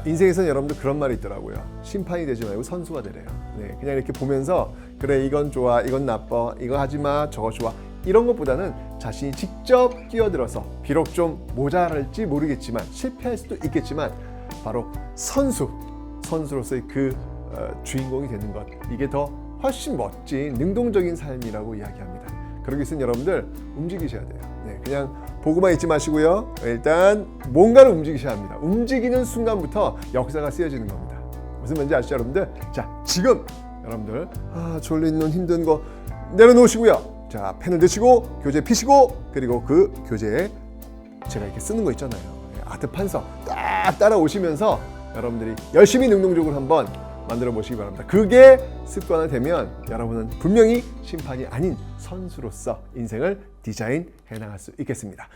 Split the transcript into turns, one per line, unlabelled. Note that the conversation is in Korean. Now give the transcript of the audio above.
인생에서는 여러분들 그런 말이 있더라고요. 심판이 되지 말고 선수가 되래요. 네, 그냥 이렇게 보면서 그래 이건 좋아, 이건 나빠, 이거 하지 마, 저거 좋아 이런 것보다는 자신이 직접 뛰어들어서 비록 좀 모자랄지 모르겠지만 실패할 수도 있겠지만 바로 선수로서의 그 주인공이 되는 것, 이게 더 훨씬 멋진 능동적인 삶이라고 이야기합니다. 그러기 위해서는 여러분들 움직이셔야 돼요. 네, 그냥 보고만 있지 마시고요. 일단 뭔가를 움직이셔야 합니다. 움직이는 순간부터 역사가 쓰여지는 겁니다. 무슨 말인지 아시죠, 여러분들? 자, 지금 여러분들 졸린 눈 힘든 거 내려놓으시고요. 자, 펜을 드시고 교재 피시고 그리고 그 교재에 제가 이렇게 쓰는 거 있잖아요. 아트 판서 딱 따라오시면서 여러분들이 열심히 능동적으로 한번 만들어 보시기 바랍니다. 그게 습관화 되면 여러분은 분명히 심판이 아닌 선수로서 인생을 디자인해 나갈 수 있겠습니다.